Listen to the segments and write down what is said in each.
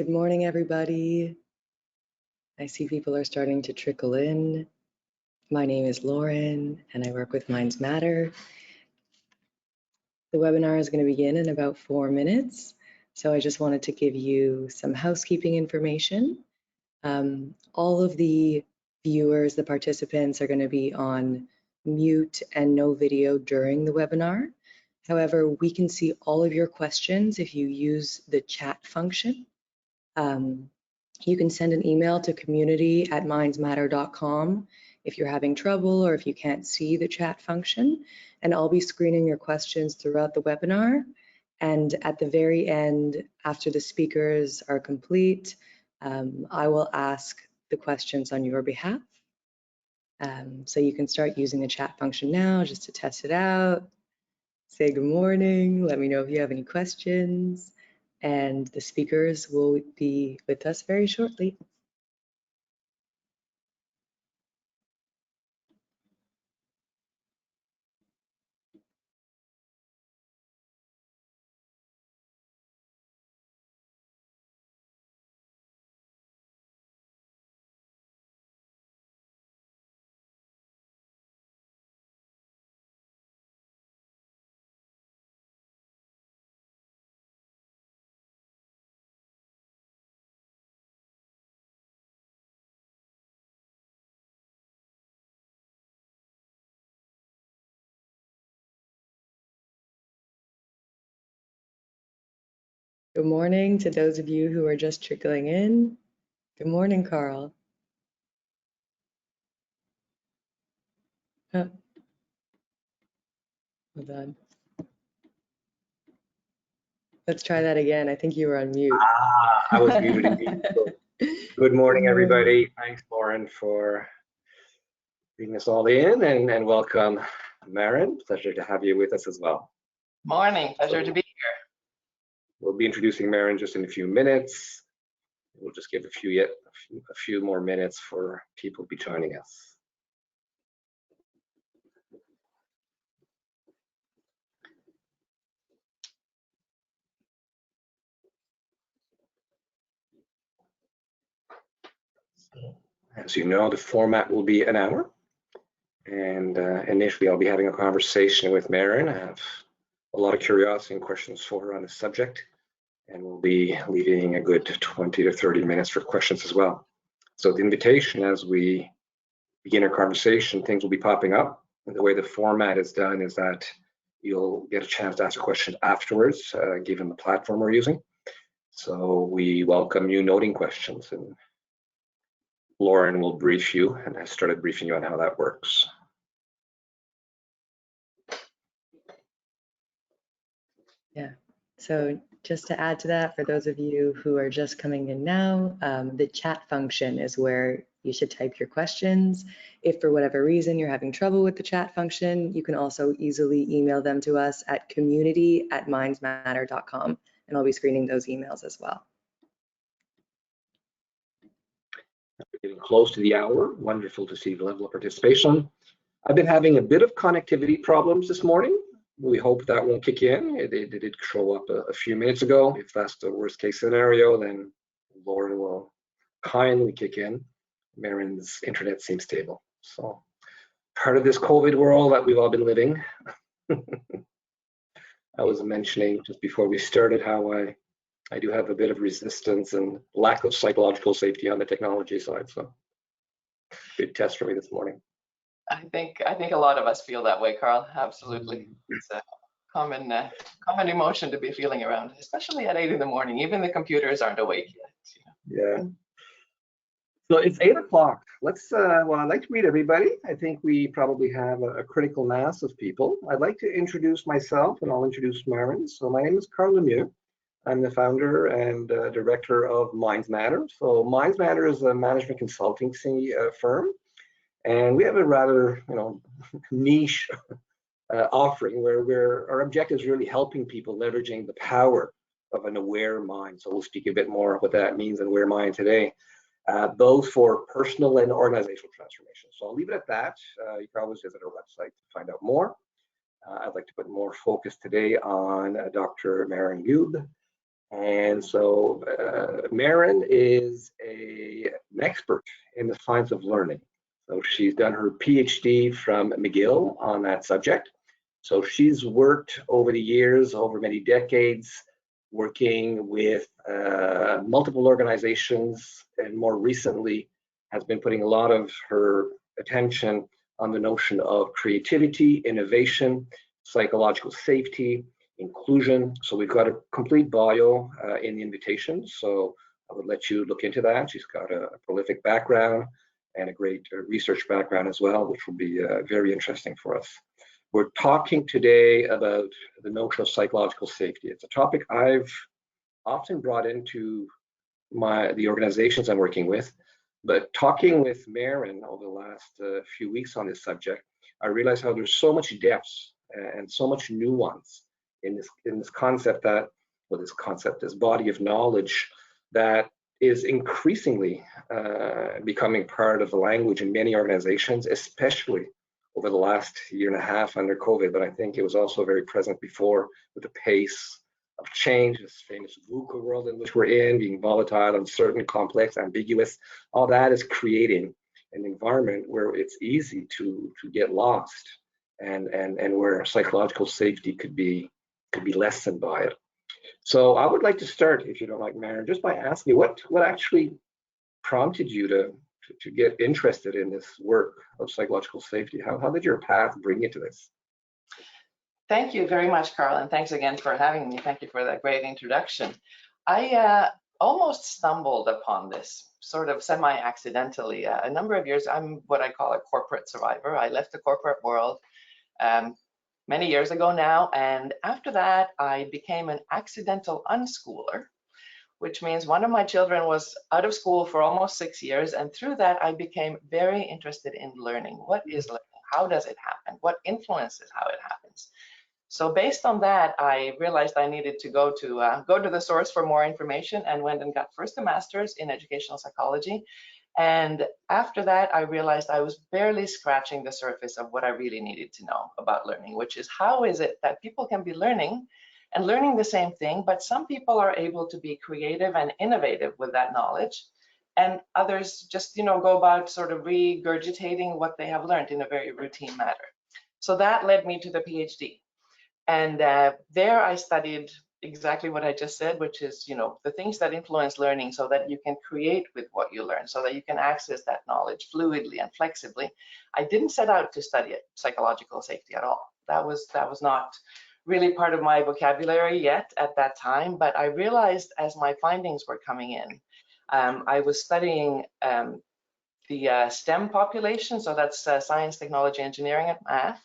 Good morning, everybody. I see people are starting to trickle in. My name is Lauren, and I work with Mindsmatter. The webinar is going to begin in about 4 minutes, so I just wanted to give you some housekeeping information. All of the viewers, the participants, are going to be on mute and no video during the webinar. However, we can see all of your questions if you use the chat function. You can send an email to community@mindsmatter.com if you're having trouble or if you can't see the chat function, and I'll be screening your questions throughout the webinar. And at the very end, after the speakers are complete, I will ask the questions on your behalf. So you can start using the chat function now just to test it out. Say good morning, let me know if you have any questions, and the speakers will be with us very shortly. Good morning to those of you who are just trickling in. Good morning, Carl. Oh, hold on. Let's try that again. I think you were on mute. I was muted indeed. Good morning, everybody. Thanks, Lauren, for bringing us all in, and welcome, Maren. Pleasure to have you with us as well. Morning, pleasure to be here. We'll be introducing Maren just in a few minutes. We'll just give a few more minutes for people to be joining us. As you know, the format will be an hour, and initially I'll be having a conversation with Maren. I have a lot of curiosity and questions for her on the subject, and we'll be leaving a good 20 to 30 minutes for questions as well. So the invitation as we begin our conversation, things will be popping up, and the way the format is done is that you'll get a chance to ask a question afterwards, given the platform we're using. So we welcome you noting questions, and Lauren will brief you, and I started briefing you on how that works. Yeah, so just to add to that, for those of you who are just coming in now, the chat function is where you should type your questions. If for whatever reason you're having trouble with the chat function, you can also easily email them to us at community@mindsmatter.com, and I'll be screening those emails as well. We're getting close to the hour. Wonderful to see the level of participation. I've been having a bit of connectivity problems this morning. We hope that won't kick in. It did show up a few minutes ago. If that's the worst case scenario, then Lauren will kindly kick in. Maren's internet seems stable. So part of this COVID world that we've all been living. I was mentioning just before we started how I do have a bit of resistance and lack of psychological safety on the technology side. So good test for me this morning. I think a lot of us feel that way, Carl. Absolutely, it's a common emotion to be feeling around, especially at 8 in the morning. Even the computers aren't awake yet. Yeah. So it's 8 o'clock. Let's. Well, I'd like to meet everybody. I think we probably have a critical mass of people. I'd like to introduce myself, and I'll introduce Maren. So my name is Carl Lemieux. I'm the founder and director of Mindsmatter. So Mindsmatter is a management consulting firm. And we have a rather, niche offering where our objective is really helping people leveraging the power of an aware mind. So we'll speak a bit more what that means, an aware mind today, both for personal and organizational transformation. So I'll leave it at that. You can always visit our website to find out more. I'd like to put more focus today on Dr. Maren Gube, And so Maren is an expert in the science of learning. So she's done her PhD from McGill on that subject. So she's worked over the years, over many decades, working with multiple organizations, and more recently has been putting a lot of her attention on the notion of creativity, innovation, psychological safety, inclusion. So we've got a complete bio in the invitation. So I would let you look into that. She's got a prolific background and a great research background as well, which will be very interesting for us. We're talking today about the notion of psychological safety. It's a topic I've often brought into the organizations I'm working with, but talking with Maren over the last few weeks on this subject, I realized how there's so much depth and so much nuance in this concept that, well, this body of knowledge that is increasingly becoming part of the language in many organizations, especially over the last year and a half under COVID, but I think it was also very present before with the pace of change, this famous VUCA world in which we're in, being volatile, uncertain, complex, ambiguous. All that is creating an environment where it's easy to get lost, and where psychological safety could be lessened by it. So I would like to start, if you don't like, Maren, just by asking you what actually prompted you to get interested in this work of psychological safety? How did your path bring you to this? Thank you very much, Carl, and thanks again for having me. Thank you for that great introduction. I almost stumbled upon this sort of semi-accidentally. A number of years, I'm what I call a corporate survivor. I left the corporate world many years ago now, and after that, I became an accidental unschooler, which means one of my children was out of school for almost 6 years, and through that, I became very interested in learning. What is learning? How does it happen? What influences how it happens? So based on that, I realized I needed to go to the source for more information, and went and got first a master's in educational psychology. And after that, I realized I was barely scratching the surface of what I really needed to know about learning, which is how is it that people can be learning and learning the same thing, but some people are able to be creative and innovative with that knowledge, and others just go about sort of regurgitating what they have learned in a very routine manner. So that led me to the PhD. And there I studied exactly what I just said, which is, the things that influence learning so that you can create with what you learn, so that you can access that knowledge fluidly and flexibly. I didn't set out to study psychological safety at all. That was not really part of my vocabulary yet at that time, but I realized as my findings were coming in, I was studying the STEM population, so that's science, technology, engineering, and math,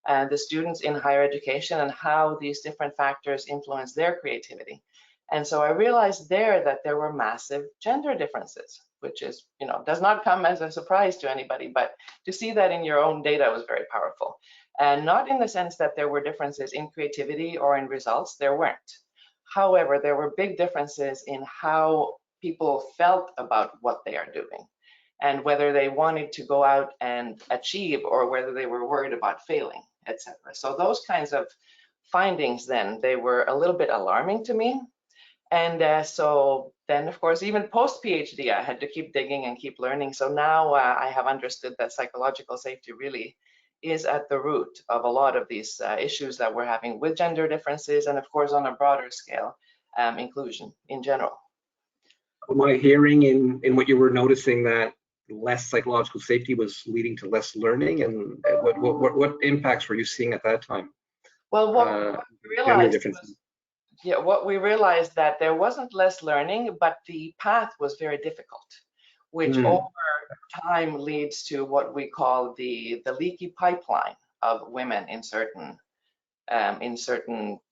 and the students in higher education, and how these different factors influence their creativity. And so I realized there that there were massive gender differences, which is, does not come as a surprise to anybody, but to see that in your own data was very powerful. And not in the sense that there were differences in creativity or in results, there weren't. However, there were big differences in how people felt about what they are doing, and whether they wanted to go out and achieve, or whether they were worried about failing, etc. So those kinds of findings then, they were a little bit alarming to me. And so then, of course, even post-PhD, I had to keep digging and keep learning. So now I have understood that psychological safety really is at the root of a lot of these issues that we're having with gender differences, and of course, on a broader scale, inclusion in general. Am I hearing in what you were noticing that less psychological safety was leading to less learning, and what impacts were you seeing at that time? Well, what we realized was, what we realized that there wasn't less learning, but the path was very difficult, which over time leads to what we call the leaky pipeline of women in certain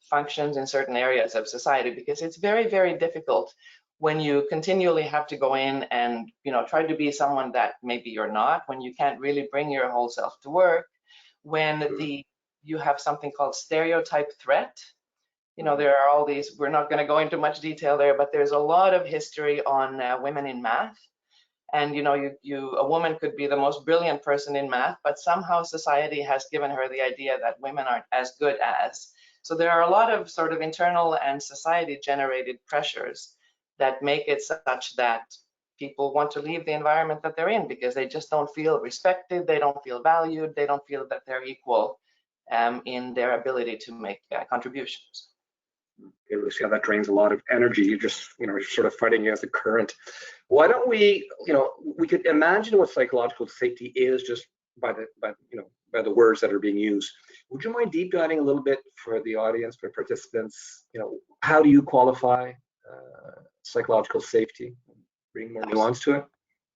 functions, in certain areas of society, because it's very, very difficult when you continually have to go in and try to be someone that maybe you're not, when you can't really bring your whole self to work, when you have something called stereotype threat. There are all these, we're not going to go into much detail there, but there's a lot of history on women in math. And a woman could be the most brilliant person in math, but somehow society has given her the idea that women aren't as good as. So there are a lot of sort of internal and society-generated pressures that make it such that people want to leave the environment that they're in because they just don't feel respected, they don't feel valued, they don't feel that they're equal in their ability to make contributions. You see how that drains a lot of energy. You're just, you're sort of fighting against the current. Why don't we, we could imagine what psychological safety is just by the words that are being used. Would you mind deep diving a little bit for the audience, for participants? How do you qualify psychological safety? Bring more nuance to it.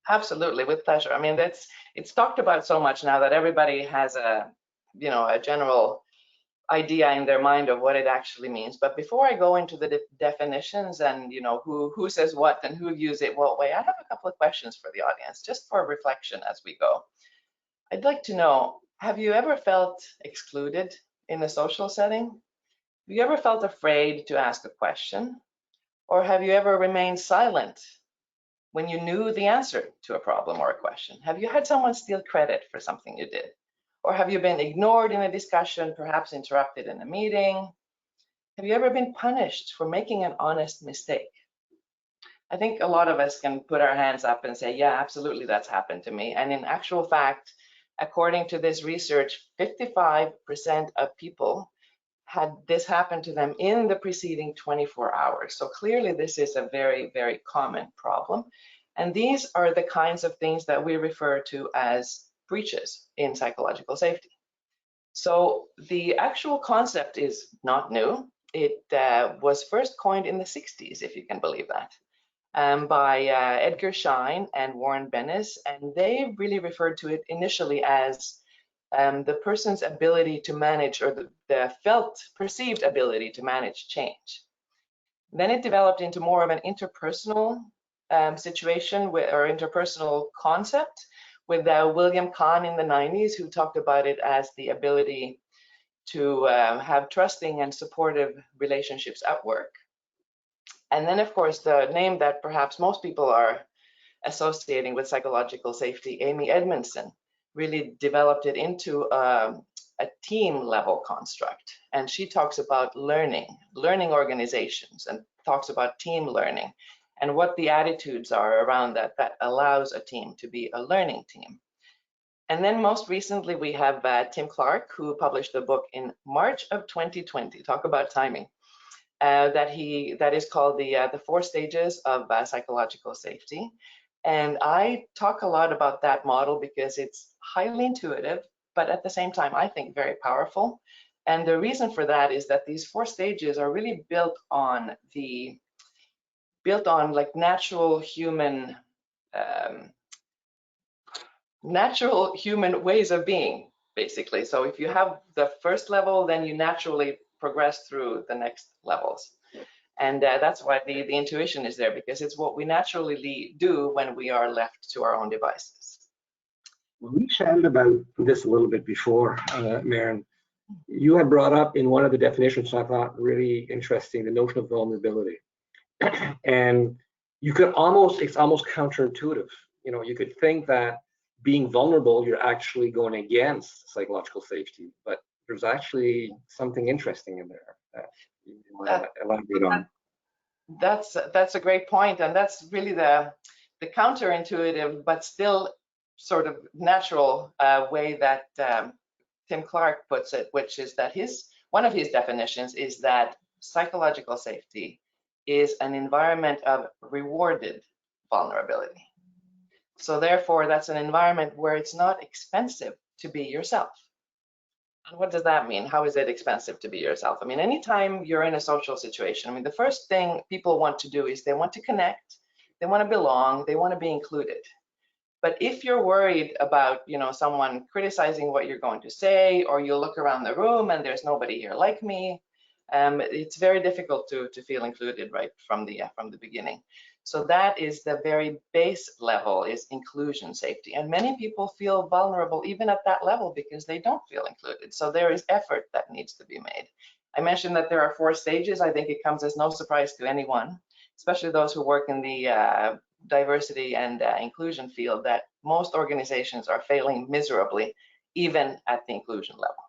Absolutely, with pleasure. I mean, it's talked about so much now that everybody has a general idea in their mind of what it actually means. But before I go into the definitions and who says what and who uses it what way, I have a couple of questions for the audience, just for reflection as we go. I'd like to know, have you ever felt excluded in a social setting? Have you ever felt afraid to ask a question? Or have you ever remained silent when you knew the answer to a problem or a question? Have you had someone steal credit for something you did? Or have you been ignored in a discussion, perhaps interrupted in a meeting? Have you ever been punished for making an honest mistake? I think a lot of us can put our hands up and say, yeah, absolutely, that's happened to me. And in actual fact, according to this research, 55% of people had this happen to them in the preceding 24 hours. So clearly this is a very, very common problem. And these are the kinds of things that we refer to as breaches in psychological safety. So the actual concept is not new. It was first coined in the 60s, if you can believe that, by Edgar Schein and Warren Bennis. And they really referred to it initially as the person's ability to manage, or the perceived ability to manage change. Then it developed into more of an interpersonal situation or interpersonal concept with William Kahn in the 90s, who talked about it as the ability to have trusting and supportive relationships at work. And then, of course, the name that perhaps most people are associating with psychological safety, Amy Edmondson, really developed it into a team level construct. And she talks about learning organizations, and talks about team learning and what the attitudes are around that allows a team to be a learning team. And then most recently we have Tim Clark, who published a book in March of 2020, talk about timing, that is called the 4 Stages of Psychological Safety. And I talk a lot about that model because it's highly intuitive, but at the same time, I think very powerful. And the reason for that is that these 4 stages are really built on like natural human ways of being, basically. So if you have the first level, then you naturally progress through the next levels. And that's why the intuition is there, because it's what we naturally do when we are left to our own devices. We chatted about this a little bit before, Maren. You had brought up in one of the definitions I thought really interesting, the notion of vulnerability. And you could it's almost counterintuitive. You could think that being vulnerable, you're actually going against psychological safety, but there's actually something interesting in there that you want to elaborate on. That's a great point, and that's really the counterintuitive but still sort of natural way that Tim Clark puts it, which is that one of his definitions is that psychological safety is an environment of rewarded vulnerability. So therefore, that's an environment where it's not expensive to be yourself. And what does that mean? How is it expensive to be yourself? I mean, anytime you're in a social situation, I mean, the first thing people want to do is they want to connect, they want to belong, they want to be included. But if you're worried about, someone criticizing what you're going to say, or you look around the room and there's nobody here like me, it's very difficult to feel included right from the beginning. So that is the very base level, is inclusion safety. And many people feel vulnerable even at that level because they don't feel included. So there is effort that needs to be made. I mentioned that there are 4 stages. I think it comes as no surprise to anyone, especially those who work in the diversity and inclusion field, that most organizations are failing miserably, even at the inclusion level.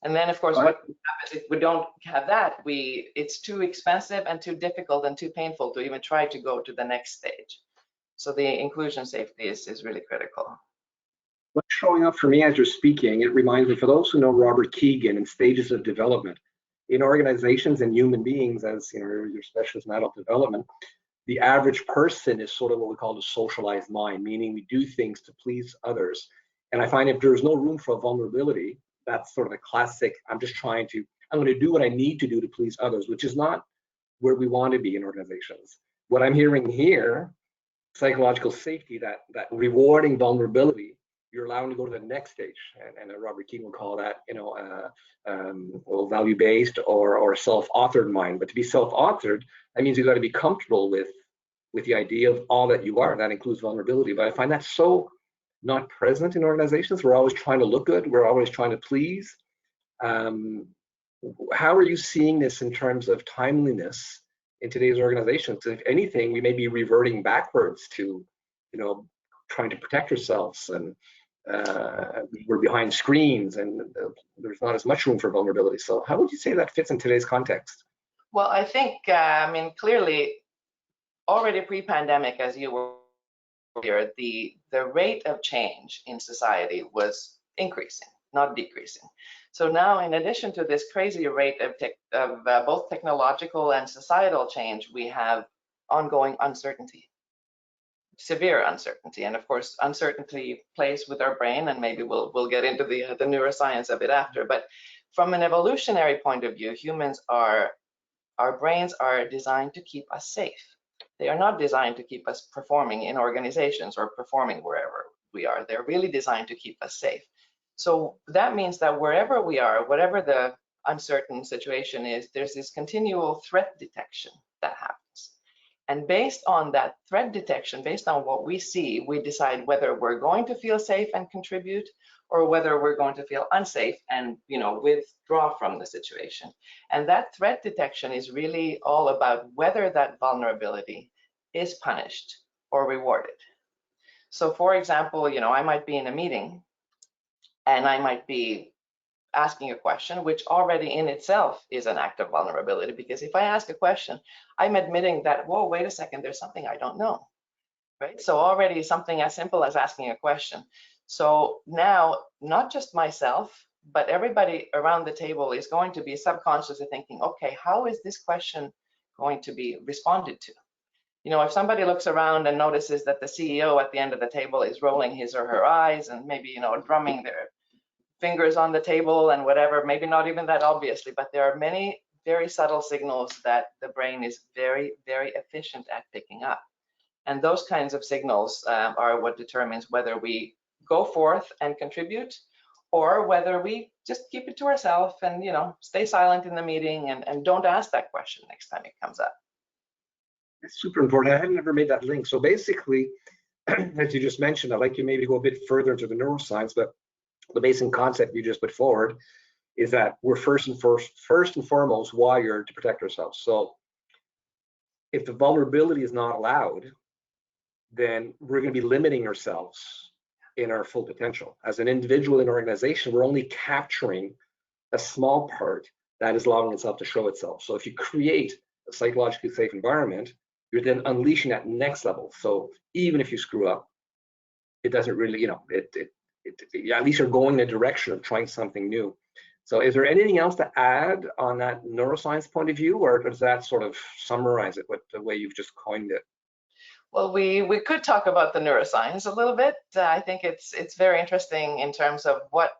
And then, of course, what happens if we don't have that? It's too expensive and too difficult and too painful to even try to go to the next stage. So the inclusion safety is really critical. What's showing up for me as you're speaking, it reminds me, for those who know Robert Keegan and stages of development, in organizations and human beings, as you know, your specialist in adult development, the average person is sort of what we call the socialized mind, meaning we do things to please others. And I find if there's no room for vulnerability, that's sort of a classic, I'm going to do what I need to do to please others, which is not where we want to be in organizations. What I'm hearing here, psychological safety, that rewarding vulnerability, you're allowed to go to the next stage. And Robert Keegan will call that, value-based or self-authored mind. But to be self-authored, that means you've got to be comfortable with the idea of all that you are. That includes vulnerability. But I find that so not present in organizations. We're always trying to look good. We're always trying to please. How are you seeing this in terms of timeliness in today's organizations? If anything, we may be reverting backwards to, trying to protect ourselves, and we're behind screens, and there's not as much room for vulnerability. So how would you say that fits in today's context? Well, I think, clearly, already pre-pandemic, as you were here, the rate of change in society was increasing, not decreasing. So now, in addition to this crazy rate of both technological and societal change, we have ongoing uncertainty, severe uncertainty. And of course, uncertainty plays with our brain, and maybe we'll get into the neuroscience a bit after. But from an evolutionary point of view, our brains are designed to keep us safe. They are not designed to keep us performing in organizations or performing wherever we are. They're really designed to keep us safe. So that means that wherever we are, whatever the uncertain situation is, there's this continual threat detection that happens. And based on that threat detection, based on what we see, we decide whether we're going to feel safe and contribute, or whether we're going to feel unsafe and withdraw from the situation. And that threat detection is really all about whether that vulnerability is punished or rewarded. So for example, I might be in a meeting and I might be asking a question, which already in itself is an act of vulnerability, because if I ask a question, I'm admitting that, whoa, wait a second, there's something I don't know, right? So already something as simple as asking a question. So now, not just myself, but everybody around the table is going to be subconsciously thinking, okay, how is this question going to be responded to? If somebody looks around and notices that the CEO at the end of the table is rolling his or her eyes and maybe, drumming their fingers on the table and whatever, maybe not even that obviously, but there are many very subtle signals that the brain is very, very efficient at picking up. And those kinds of signals are what determines whether we go forth and contribute, or whether we just keep it to ourselves and stay silent in the meeting and don't ask that question next time it comes up. It's super important. I had never made that link. So basically, as you just mentioned, I'd like you maybe go a bit further into the neuroscience, but the basic concept you just put forward is that we're first and foremost wired to protect ourselves. So if the vulnerability is not allowed, then we're going to be limiting ourselves in our full potential. As an individual in an organization, we're only capturing a small part that is allowing itself to show itself. So if you create a psychologically safe environment, you're then unleashing that next level. So even if you screw up, it doesn't really, at least you're going in a direction of trying something new. So is there anything else to add on that neuroscience point of view, or does that sort of summarize it with the way you've just coined it? Well, we could talk about the neuroscience a little bit. I think it's very interesting in terms of what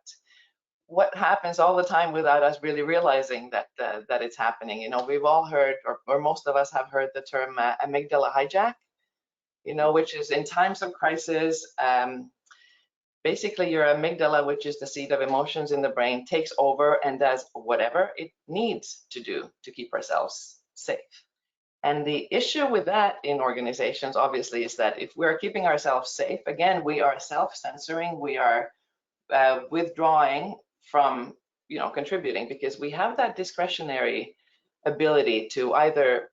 happens all the time without us really realizing that it's happening. We've all heard, or most of us have heard the term amygdala hijack, which is in times of crisis, basically your amygdala, which is the seat of emotions in the brain, takes over and does whatever it needs to do to keep ourselves safe. And the issue with that in organizations, obviously, is that if we're keeping ourselves safe, again, we are self-censoring, we are withdrawing from, contributing, because we have that discretionary ability to either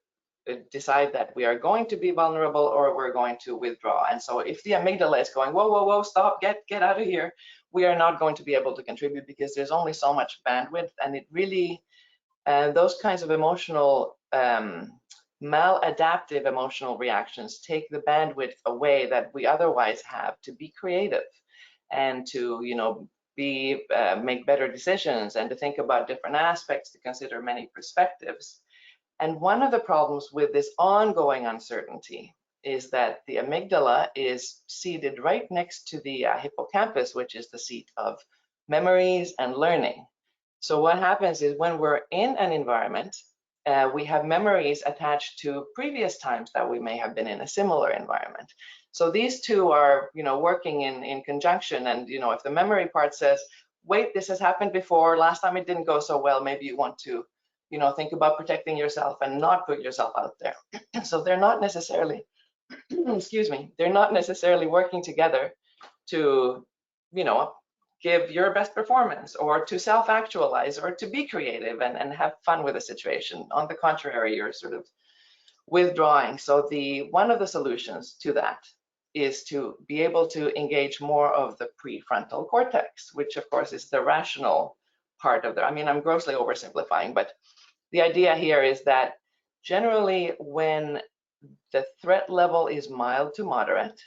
decide that we are going to be vulnerable or we're going to withdraw. And so if the amygdala is going, whoa, whoa, whoa, stop, get out of here, we are not going to be able to contribute because there's only so much bandwidth, and it really, those kinds of emotional, maladaptive emotional reactions take the bandwidth away that we otherwise have to be creative and to, make better decisions and to think about different aspects, to consider many perspectives. And one of the problems with this ongoing uncertainty is that the amygdala is seated right next to the hippocampus, which is the seat of memories and learning. So what happens is when we're in an environment, we have memories attached to previous times that we may have been in a similar environment. So these two are, working in conjunction. And, if the memory part says, wait, this has happened before, last time it didn't go so well, maybe you want to, think about protecting yourself and not put yourself out there. So they're not necessarily, excuse me, they're not necessarily working together to, give your best performance or to self-actualize or to be creative and have fun with the situation. On the contrary, you're sort of withdrawing. So one of the solutions to that is to be able to engage more of the prefrontal cortex, which of course is the rational part of I'm grossly oversimplifying, but the idea here is that generally when the threat level is mild to moderate,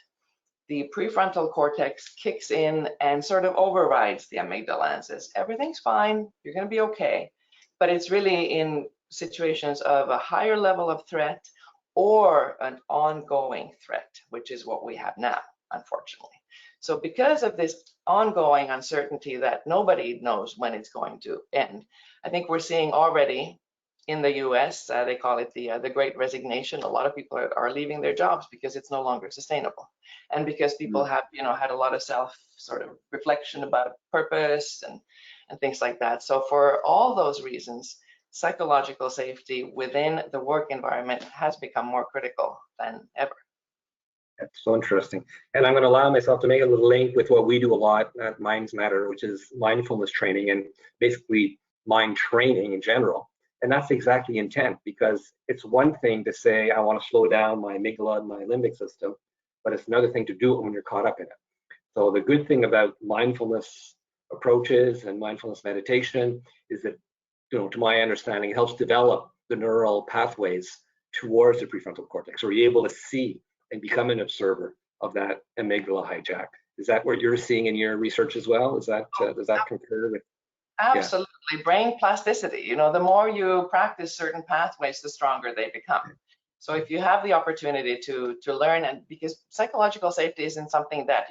the prefrontal cortex kicks in and sort of overrides the amygdala and says, everything's fine, you're going to be okay. But it's really in situations of a higher level of threat or an ongoing threat, which is what we have now, unfortunately. So because of this ongoing uncertainty that nobody knows when it's going to end, I think we're seeing already in the US, they call it the Great Resignation. A lot of people are leaving their jobs because it's no longer sustainable, and because people have had a lot of self sort of reflection about purpose and things like that. So for all those reasons, psychological safety within the work environment has become more critical than ever. That's so interesting. And I'm going to allow myself to make a little link with what we do a lot at Mindsmatter, which is mindfulness training and basically mind training in general. And that's exactly intent, because it's one thing to say, I want to slow down my amygdala and my limbic system, but it's another thing to do it when you're caught up in it. So the good thing about mindfulness approaches and mindfulness meditation is that, to my understanding, it helps develop the neural pathways towards the prefrontal cortex. So you're able to see and become an observer of that amygdala hijack. Is that what you're seeing in your research as well? Is that does that concur with? Absolutely. Yeah. Brain plasticity. The more you practice certain pathways, the stronger they become. So if you have the opportunity to learn, and because psychological safety isn't something that,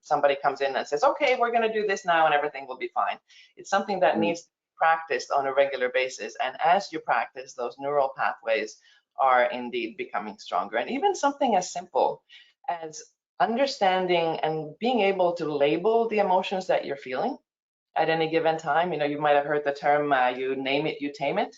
somebody comes in and says, okay, we're going to do this now and everything will be fine. It's something that needs to be practiced on a regular basis. And as you practice, those neural pathways are indeed becoming stronger. And even something as simple as understanding and being able to label the emotions that you're feeling at any given time. You might have heard the term, you name it, you tame it.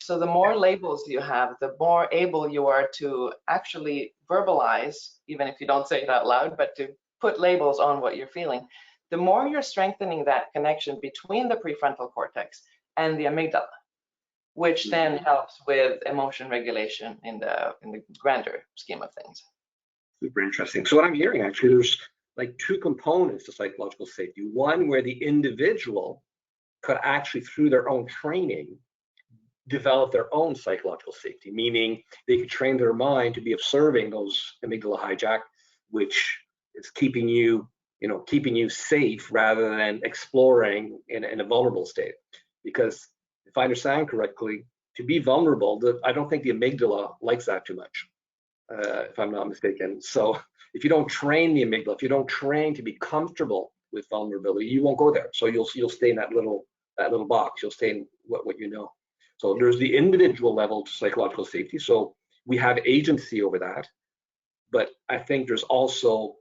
So the more labels you have, the more able you are to actually verbalize, even if you don't say it out loud, but to put labels on what you're feeling, the more you're strengthening that connection between the prefrontal cortex and the amygdala, which then helps with emotion regulation in the grander scheme of things. Super interesting. So what I'm hearing, actually, there's like two components to psychological safety. One where the individual could actually, through their own training, develop their own psychological safety, meaning they could train their mind to be observing those amygdala hijack, which is keeping you safe rather than exploring in a vulnerable state. Because if I understand correctly, to be vulnerable, I don't think the amygdala likes that too much, if I'm not mistaken. So if you don't train the amygdala, if you don't train to be comfortable with vulnerability, you won't go there. So you'll stay in that little box. You'll stay in what you know. So there's the individual level to psychological safety. So we have agency over that. But I think there's also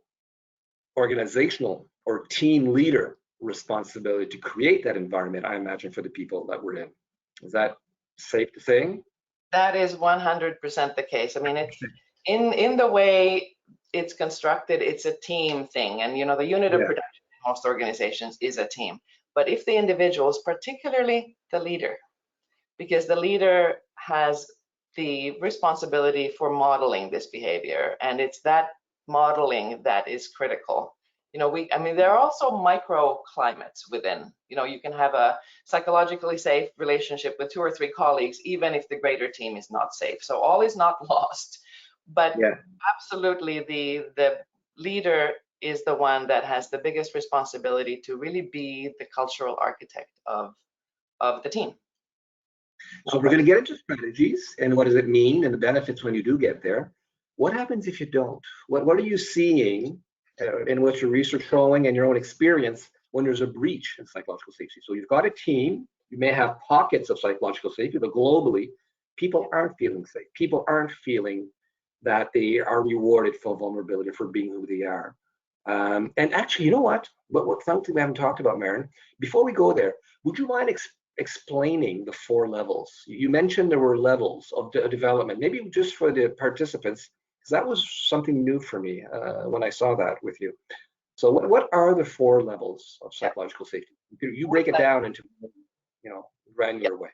organizational or team leader responsibility to create that environment, I imagine, for the people that we're in. Is that safe to say? That is 100% the case. It's in the way it's constructed, it's a team thing. And, the unit of production in most organizations is a team. But if the individuals, particularly the leader, because the leader has the responsibility for modeling this behavior, and it's that modeling that is critical I mean, there are also microclimates within. You can have a psychologically safe relationship with 2 or 3 colleagues, even if the greater team is not safe. So all is not lost, but Yeah. absolutely the leader is the one that has the biggest responsibility to really be the cultural architect of the team. So we're going to get into strategies and what does it mean and the benefits when you do get there. What happens if you don't? What are you seeing in what your research showing and your own experience when there's a breach in psychological safety? So you've got a team, you may have pockets of psychological safety, but globally, people aren't feeling safe. People aren't feeling that they are rewarded for vulnerability, for being who they are. And actually, you know what? But something we haven't talked about, Maren. Before we go there, would you mind explaining the 4 levels? You mentioned there were levels of development, maybe just for the participants, because that was something new for me when I saw that with you. So what are the 4 levels of psychological safety? You break it down into, granular way.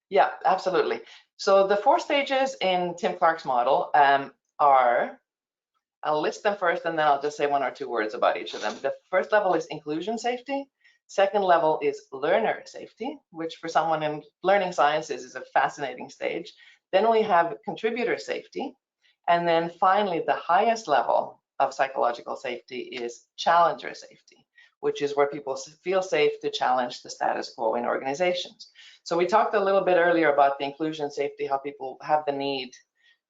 Yeah, absolutely. So the 4 stages in Tim Clark's model are, I'll list them first and then I'll just say 1 or 2 words about each of them. The first level is inclusion safety. Second level is learner safety, which for someone in learning sciences is a fascinating stage. Then we have contributor safety. And then finally, the highest level of psychological safety is challenger safety, which is where people feel safe to challenge the status quo in organizations. So we talked a little bit earlier about the inclusion safety, how people have the need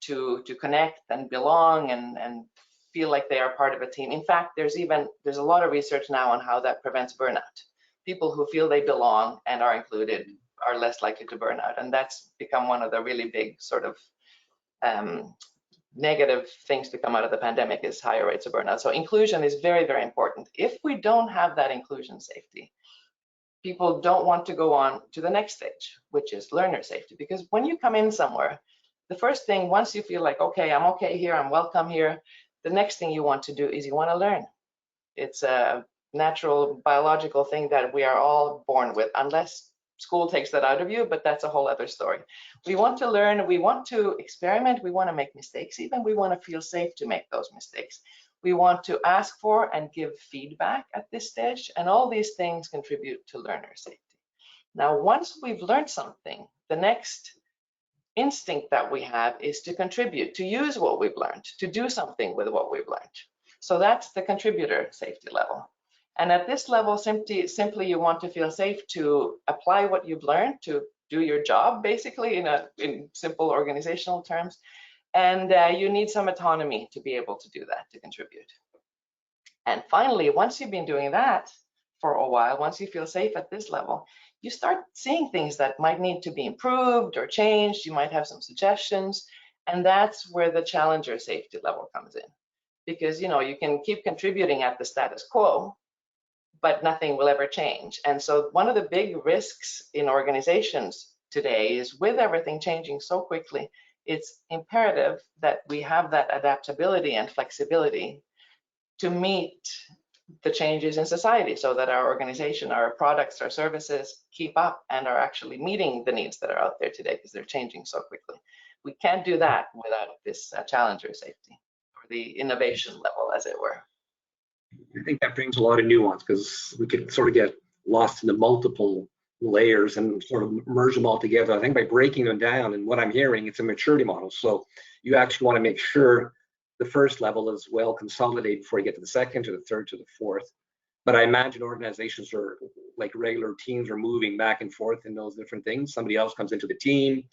to connect and belong and feel like they are part of a team. In fact, there's a lot of research now on how that prevents burnout. People who feel they belong and are included are less likely to burn out. And that's become one of the really big sort of negative things to come out of the pandemic is higher rates of burnout. So inclusion is very, very important. If we don't have that inclusion safety, people don't want to go on to the next stage, which is learner safety. Because when you come in somewhere, the first thing, once you feel like, okay, I'm okay here, I'm welcome here, the next thing you want to do is you want to learn. It's a natural biological thing that we are all born with, unless school takes that out of you, but that's a whole other story. We want to learn, we want to experiment, we want to make mistakes even, we want to feel safe to make those mistakes. We want to ask for and give feedback at this stage, and all these things contribute to learner safety. Now, once we've learned something, the next instinct that we have is to contribute, to use what we've learned, to do something with what we've learned. So that's the contributor safety level. And at this level, simply you want to feel safe to apply what you've learned, to do your job, basically, in simple organizational terms. And you need some autonomy to be able to do that, to contribute. And finally, once you've been doing that for a while, once you feel safe at this level, you start seeing things that might need to be improved or changed. You might have some suggestions. And that's where the challenger safety level comes in. Because, you can keep contributing at the status quo, but nothing will ever change. And so one of the big risks in organizations today is, with everything changing so quickly, it's imperative that we have that adaptability and flexibility to meet the changes in society, so that our organization, our products, our services keep up and are actually meeting the needs that are out there today, because they're changing so quickly. We can't do that without this challenger safety, or the innovation level, as it were. I think that brings a lot of nuance, because we could sort of get lost in the multiple layers and sort of merge them all together. I think by breaking them down, and what I'm hearing, it's a maturity model. So you actually want to make sure the first level is well consolidated before you get to the second, to the third, to the fourth. But I imagine organizations are like regular teams are moving back and forth in those different things. Somebody else comes into the team.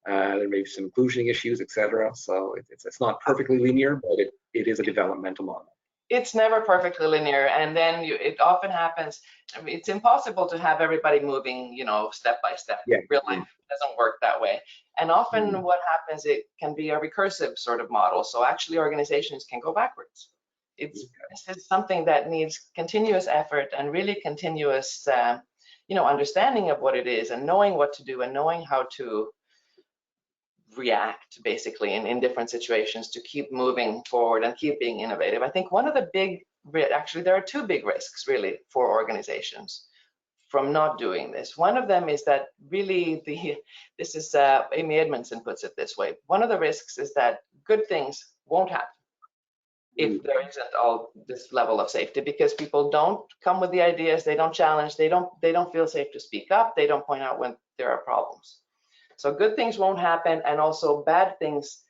There may be some inclusion issues, etc. So it's not perfectly linear, but it is a developmental model. It's never perfectly linear, and then it often happens. I mean, it's impossible to have everybody moving, step by step. Yeah. Real life doesn't work that way. And often what happens, it can be a recursive sort of model. So actually organizations can go backwards. This is something that needs continuous effort and really continuous, understanding of what it is, and knowing what to do, and knowing how to react, basically, in different situations, to keep moving forward and keep being innovative. I think one of the actually there are 2 big risks really for organizations from not doing this. One of them is that really this is Amy Edmondson puts it this way. One of the risks is that good things won't happen if there isn't all this level of safety, because people don't come with the ideas, they don't challenge, they don't feel safe to speak up, they don't point out when there are problems. So good things won't happen, and also bad things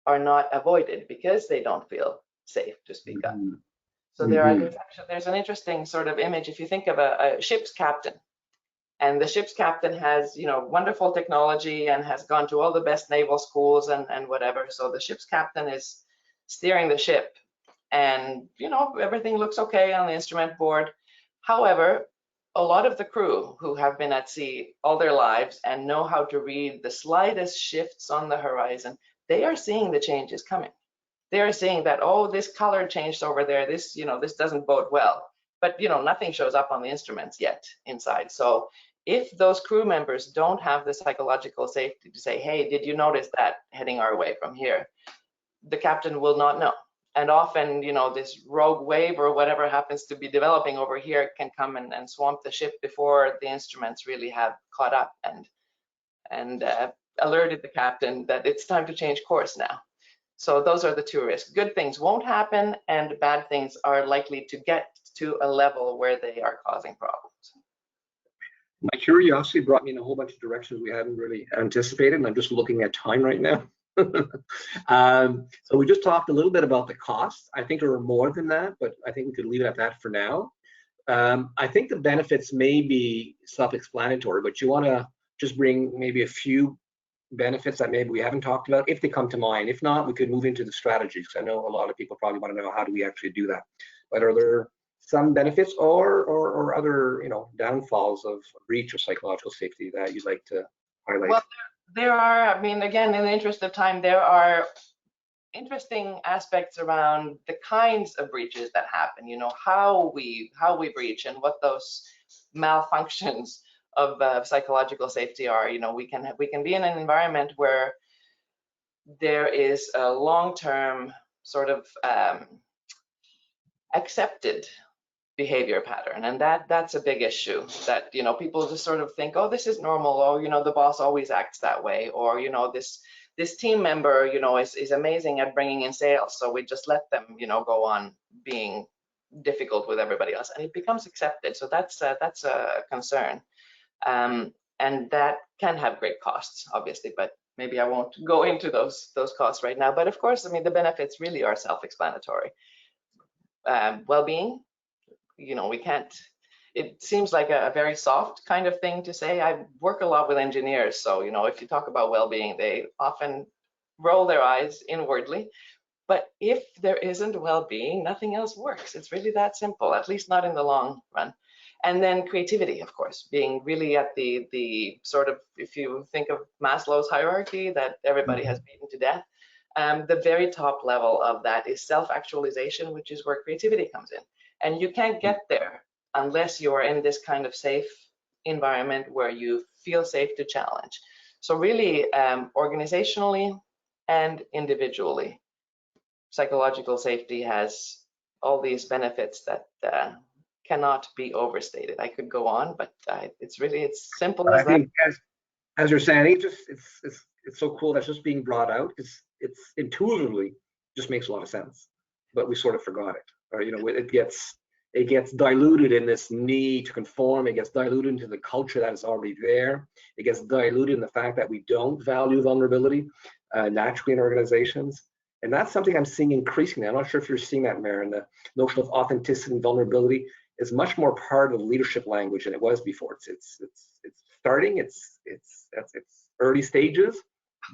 are not avoided because they don't feel safe to speak up. So there's an interesting sort of image. If you think of a ship's captain, and the ship's captain has, wonderful technology and has gone to all the best naval schools and whatever. So the ship's captain is steering the ship, and everything looks okay on the instrument board. However, a lot of the crew who have been at sea all their lives and know how to read the slightest shifts on the horizon, they are seeing the changes coming. They are seeing that, oh, this color changed over there, this this doesn't bode well. But nothing shows up on the instruments yet inside. So if those crew members don't have the psychological safety to say, hey, did you notice that heading our way from here? The captain will not know. And often, this rogue wave or whatever happens to be developing over here can come and swamp the ship before the instruments really have caught up and alerted the captain that it's time to change course now. So those are the two risks. Good things won't happen, and bad things are likely to get to a level where they are causing problems. My curiosity brought me in a whole bunch of directions we hadn't really anticipated, and I'm just looking at time right now. So we just talked a little bit about the costs. I think there are more than that, but I think we could leave it at that for now. I think the benefits may be self-explanatory, but you want to just bring maybe a few benefits that maybe we haven't talked about, if they come to mind. If not, we could move into the strategies. I know a lot of people probably want to know, how do we actually do that? But are there some benefits or other downfalls of breach of psychological safety that you'd like to highlight? Well, there are, again, in the interest of time, there are interesting aspects around the kinds of breaches that happen, how we breach and what those malfunctions of psychological safety are. We can be in an environment where there is a long-term sort of accepted behavior pattern, and that's a big issue, that people just sort of think, oh, this is normal, or the boss always acts that way, or this team member is amazing at bringing in sales, so we just let them go on being difficult with everybody else, and it becomes accepted. So that's a concern, and that can have great costs, obviously, but maybe I won't go into those costs right now. But of course, the benefits really are self-explanatory. Well-being, we can't, it seems like a very soft kind of thing to say. I work a lot with engineers, so if you talk about well-being, they often roll their eyes inwardly. But if there isn't well-being, nothing else works. It's really that simple, at least not in the long run. And then creativity, of course, being really at the sort of, if you think of Maslow's hierarchy that everybody has beaten to death, the very top level of that is self-actualization, which is where creativity comes in. And you can't get there unless you're in this kind of safe environment where you feel safe to challenge. So really, organizationally and individually, psychological safety has all these benefits that cannot be overstated. I could go on, but it's simple as that. I think, as you're saying, it's so cool that's just being brought out, because it's intuitively just makes a lot of sense, but we sort of forgot it. Or it gets diluted in this need to conform. It gets diluted into the culture that is already there. It gets diluted in the fact that we don't value vulnerability naturally in organizations. And that's something I'm seeing increasingly. I'm not sure if you're seeing that, Maren. The notion of authenticity and vulnerability is much more part of leadership language than it was before. It's starting. It's early stages,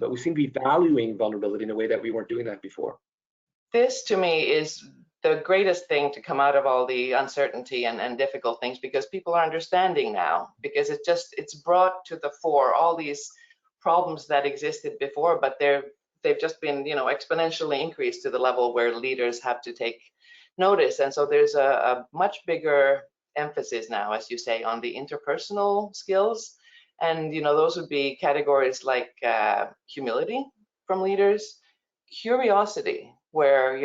but we seem to be valuing vulnerability in a way that we weren't doing that before. This, to me, is the greatest thing to come out of all the uncertainty and difficult things, because people are understanding now, because it's brought to the fore all these problems that existed before, but they've just been exponentially increased to the level where leaders have to take notice. And so there's a much bigger emphasis now, as you say, on the interpersonal skills, and those would be categories like humility from leaders, curiosity, where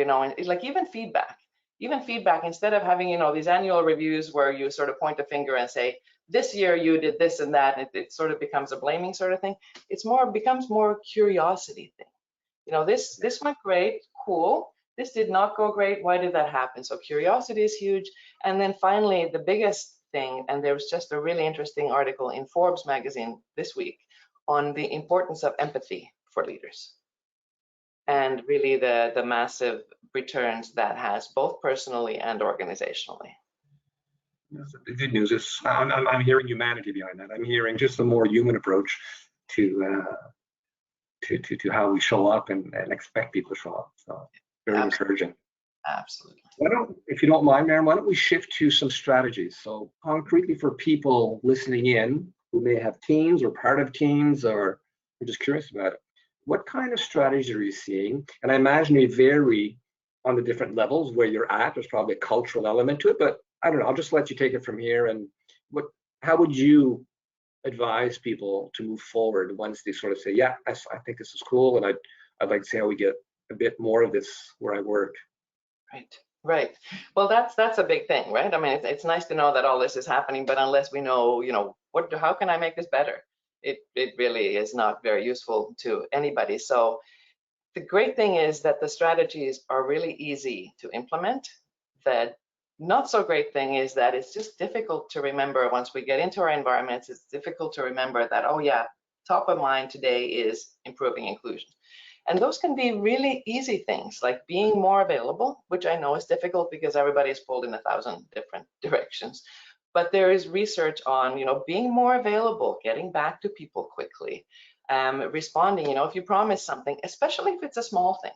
like even feedback, instead of having these annual reviews where you sort of point a finger and say, this year you did this and that, and it sort of becomes a blaming sort of thing. Becomes more curiosity thing. This went great, cool. this did not go great. Why did that happen? So curiosity is huge. And then finally, the biggest thing, and there was just a really interesting article in Forbes magazine this week on the importance of empathy for leaders, and really the massive returns that has both personally and organizationally. The good news is I'm hearing humanity behind that. I'm hearing just a more human approach to how we show up and expect people to show up. So very encouraging. Absolutely. If you don't mind, Maren, why don't we shift to some strategies? So concretely for people listening in who may have teams or part of teams or are just curious about it, what kind of strategies are you seeing? And I imagine they vary on the different levels where you're at. There's probably a cultural element to it, but I don't know. I'll just let you take it from here. And how would you advise people to move forward once they sort of say, yeah, I think this is cool, and I'd like to see how we get a bit more of this where I work. Right. Well, that's a big thing, right? I mean, it's nice to know that all this is happening, but unless we know, how can I make this better? It really is not very useful to anybody. So the great thing is that the strategies are really easy to implement. The not so great thing is that it's just difficult to remember once we get into our environments. It's difficult to remember that, oh yeah, top of mind today is improving inclusion. And those can be really easy things, like being more available, which I know is difficult because everybody is pulled in 1,000 different directions. But there is research on, being more available, getting back to people quickly, responding. If you promise something, especially if it's a small thing,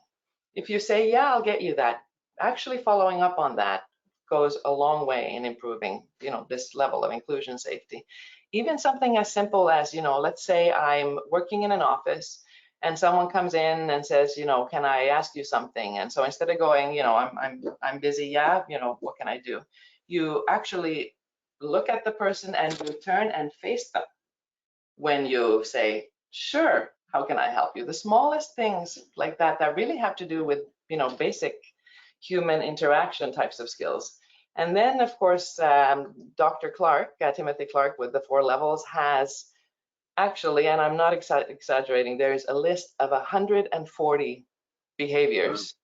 if you say, yeah, I'll get you that, actually following up on that goes a long way in improving, this level of inclusion safety. Even something as simple as, let's say I'm working in an office and someone comes in and says, can I ask you something? And so instead of going, I'm busy, yeah, what can I do? You actually look at the person and you turn and face them when you say, sure, how can I help you? The smallest things like that really have to do with, basic human interaction types of skills. And then, of course, Dr. Clark, Timothy Clark with the 4 levels has actually, and I'm not exaggerating, there's a list of 140 behaviors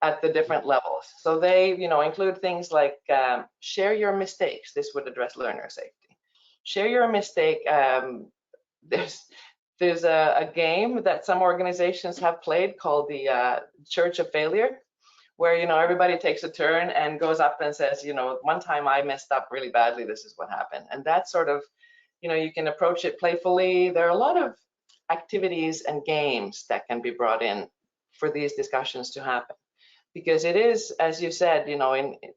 at the different levels. So they, include things like share your mistakes. This would address learner safety. Share your mistake. There's a game that some organizations have played called the Church of Failure, where everybody takes a turn and goes up and says, one time I messed up really badly. This is what happened, and that sort of, you can approach it playfully. There are a lot of activities and games that can be brought in for these discussions to happen, because it is, as you said,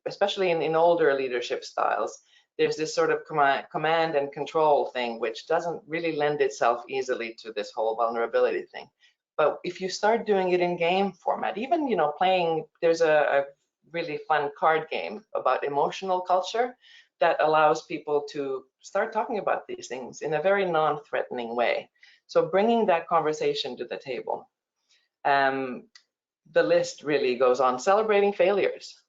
especially in older leadership styles, there's this sort of command and control thing, which doesn't really lend itself easily to this whole vulnerability thing. But if you start doing it in game format, even playing, there's a really fun card game about emotional culture that allows people to start talking about these things in a very non-threatening way. So bringing that conversation to the table. The list really goes on. Celebrating failures,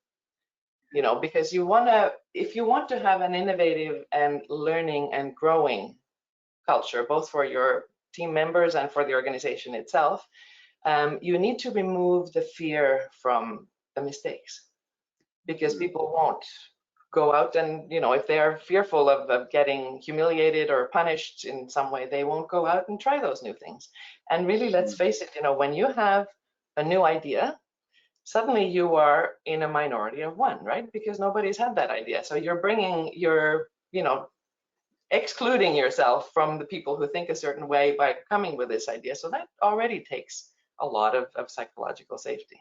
because if you want to have an innovative and learning and growing culture, both for your team members and for the organization itself, you need to remove the fear from the mistakes, because people won't go out and, if they're fearful of getting humiliated or punished in some way, they won't go out and try those new things. And really, let's face it, when you have a new idea, suddenly you are in a minority of one, right? Because nobody's had that idea. So you're excluding yourself from the people who think a certain way by coming with this idea. So that already takes a lot of psychological safety.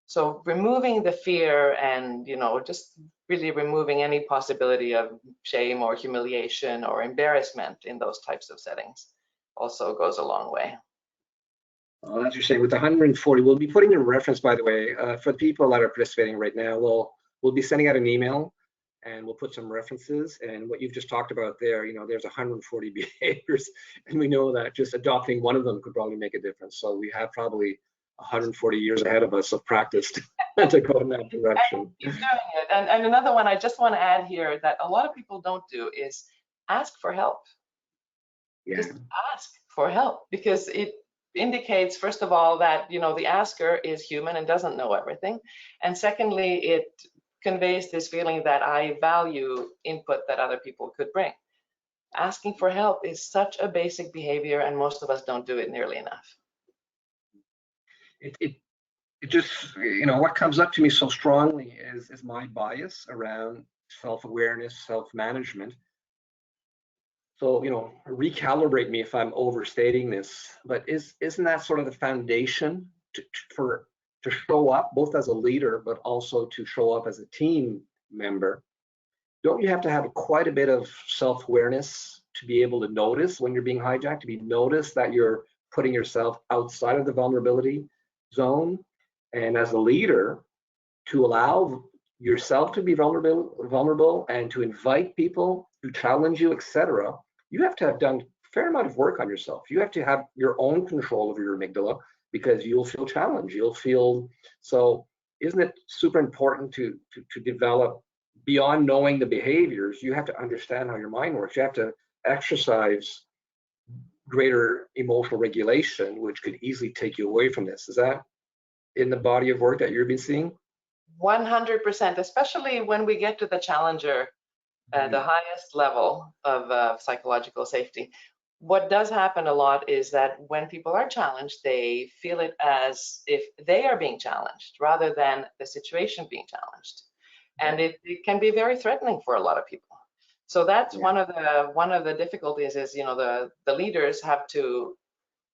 So removing the fear and, just really removing any possibility of shame or humiliation or embarrassment in those types of settings also goes a long way. Well, as you're saying, with 140, we'll be putting in reference, by the way, for the people that are participating right now, we'll be sending out an email and we'll put some references. And what you've just talked about there, there's 140 behaviors, and we know that just adopting one of them could probably make a difference. So we have probably 140 years ahead of us of practice to go in that direction. Keep doing it. And another one I just want to add here that a lot of people don't do is ask for help. Yeah. Just ask for help, because indicates, first of all, that the asker is human and doesn't know everything, and secondly, it conveys this feeling that I value input that other people could bring. Asking for help is such a basic behavior, and most of us don't do it nearly enough. It just, what comes up to me so strongly is my bias around self-awareness, self-management. So, recalibrate me if I'm overstating this, but isn't that sort of the foundation to show up both as a leader, but also to show up as a team member? Don't you have to have quite a bit of self-awareness to be able to notice when you're being hijacked, to be noticed that you're putting yourself outside of the vulnerability zone? And as a leader, to allow yourself to be vulnerable and to invite people to challenge you, etc., you have to have done a fair amount of work on yourself. You have to have your own control over your amygdala, because you'll feel challenged. You'll feel, so isn't it super important to develop, beyond knowing the behaviors, you have to understand how your mind works. You have to exercise greater emotional regulation, which could easily take you away from this. Is that in the body of work that you've been seeing? 100%, especially when we get to the challenger, the highest level of psychological safety. What does happen a lot is that when people are challenged, they feel it as if they are being challenged rather than the situation being challenged. And it can be very threatening for a lot of people. So that's one of the difficulties is, the leaders have to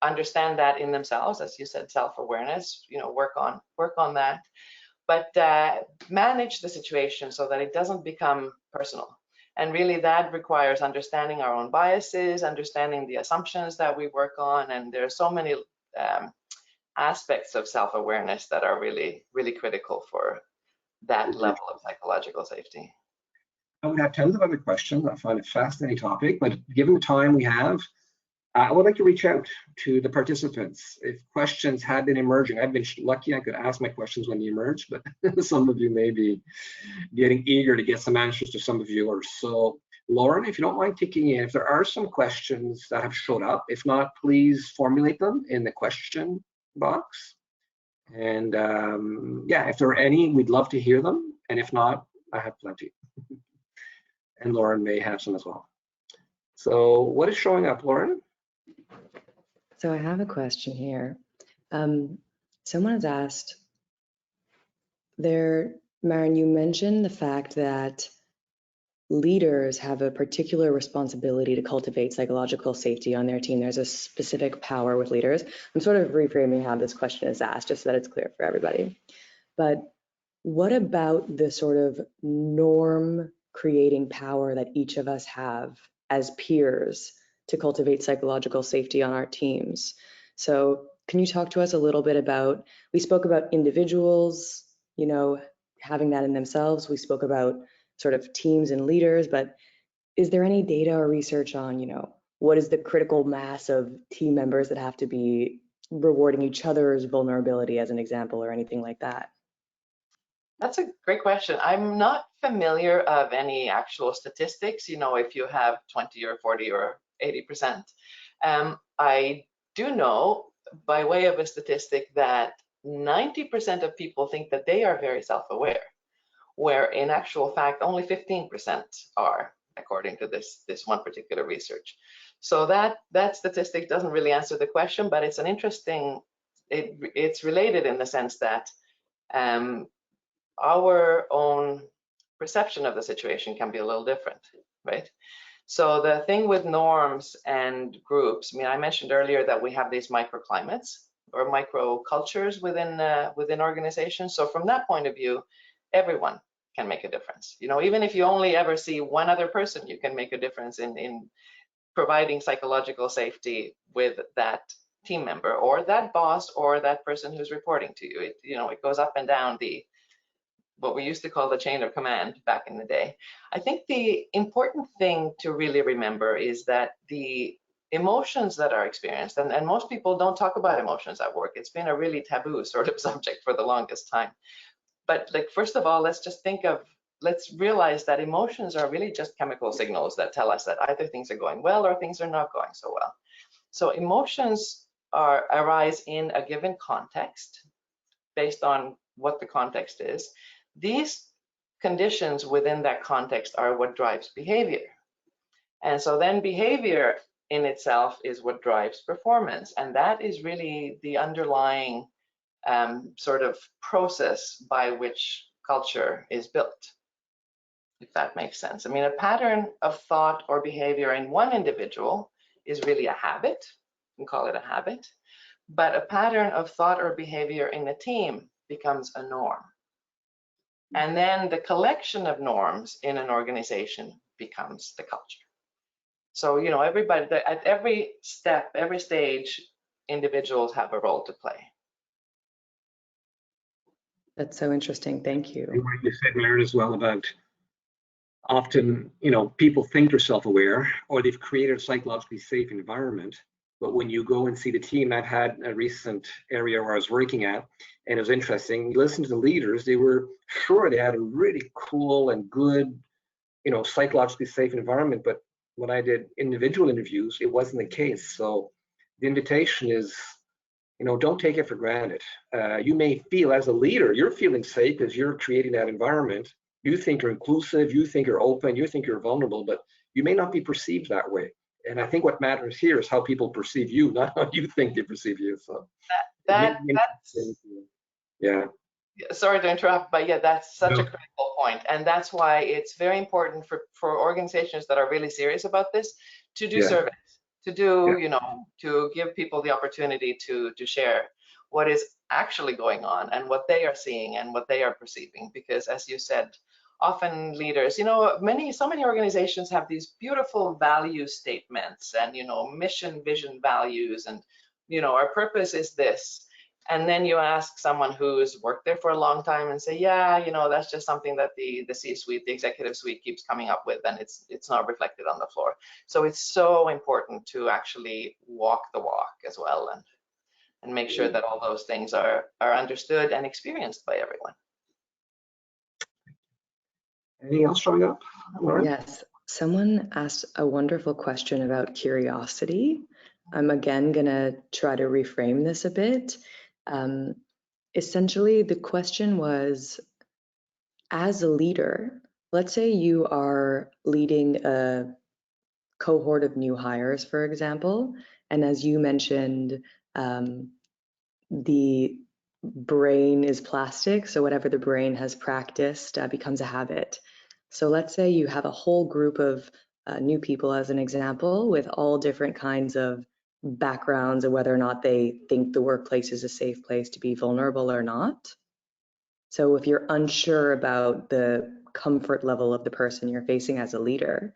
understand that in themselves, as you said, self-awareness, work on that, but manage the situation so that it doesn't become personal. And really that requires understanding our own biases, understanding the assumptions that we work on, and there are so many aspects of self-awareness that are really, really critical for that level of psychological safety. I would have tons of other questions. I find it a fascinating topic, but given the time we have, I would like to reach out to the participants. If questions had been emerging, I've been lucky I could ask my questions when they emerge, but some of you may be getting eager to get some answers to some of yours. So Lauren, if you don't mind kicking in, if there are some questions that have showed up, if not, please formulate them in the question box. And yeah, if there are any, we'd love to hear them. And if not, I have plenty. And Lauren may have some as well. So what is showing up, Lauren? So I have a question here. Someone has asked, Maren, you mentioned the fact that leaders have a particular responsibility to cultivate psychological safety on their team. There's a specific power with leaders. I'm sort of reframing how this question is asked, just so that it's clear for everybody. But what about the sort of norm creating power that each of us have as peers to cultivate psychological safety on our teams? So can you talk to us a little bit about, we spoke about individuals, having that in themselves. We spoke about sort of teams and leaders, but is there any data or research on, what is the critical mass of team members that have to be rewarding each other's vulnerability as an example, or anything like that? That's a great question. I'm not familiar of any actual statistics, if you have 20 or 40 or 80%. I do know, by way of a statistic, that 90% of people think that they are very self-aware, where in actual fact only 15% are, according to this one particular research. So that statistic doesn't really answer the question, but it's an interesting, it's related in the sense that our own perception of the situation can be a little different, right? So the thing with norms and groups, I mentioned earlier that we have these microclimates or microcultures within organizations. So from that point of view, everyone can make a difference. Even if you only ever see one other person, you can make a difference in providing psychological safety with that team member or that boss or that person who's reporting to you. It goes up and down what we used to call the chain of command back in the day. I think the important thing to really remember is that the emotions that are experienced, and most people don't talk about emotions at work. It's been a really taboo sort of subject for the longest time. But first of all, let's realize that emotions are really just chemical signals that tell us that either things are going well or things are not going so well. So emotions arise in a given context based on what the context is. These conditions within that context are what drives behavior. And so then behavior in itself is what drives performance. And that is really the underlying sort of process by which culture is built, if that makes sense. I mean, a pattern of thought or behavior in one individual is really a habit. You can call it a habit. But a pattern of thought or behavior in a team becomes a norm. And then the collection of norms in an organization becomes the culture. So, you know, everybody, at every step, every stage, individuals have a role to play. That's so interesting. Thank you. And what you said, Maren, as well about often, you know, people think they're self-aware or they've created a psychologically safe environment. But when you go and see the team, I've had a recent area where I was working at, and it was interesting. You listen to the leaders, they were sure they had a really cool and good, you know, psychologically safe environment. But when I did individual interviews, it wasn't the case. So the invitation is, you know, don't take it for granted. You may feel as a leader, you're feeling safe because you're creating that environment. You think you're inclusive, you think you're open, you think you're vulnerable, but you may not be perceived that way. And I think what matters here is how people perceive you, not how you think they perceive you. So that's, yeah. Sorry to interrupt, but yeah, that's such a critical point. And that's why it's very important for organizations that are really serious about this to do surveys, to do, you know, to give people the opportunity to share what is actually going on and what they are seeing and what they are perceiving. Because as you said, often leaders, you know, so many organizations have these beautiful value statements and, you know, mission, vision, values, and, you know, our purpose is this. And then you ask someone who's worked there for a long time and say, yeah, you know, that's just something that the C-suite, the executive suite keeps coming up with, and it's not reflected on the floor. So it's so important to actually walk the walk as well, and make sure that all those things are understood and experienced by everyone. Anything else showing up, Lauren? Yes, someone asked a wonderful question about curiosity. I'm again gonna try to reframe this a bit. Essentially, the question was, as a leader, let's say you are leading a cohort of new hires, for example, and as you mentioned, the brain is plastic, so whatever the brain has practiced becomes a habit. So let's say you have a whole group of new people, as an example, with all different kinds of backgrounds and whether or not they think the workplace is a safe place to be vulnerable or not. So if you're unsure about the comfort level of the person you're facing as a leader,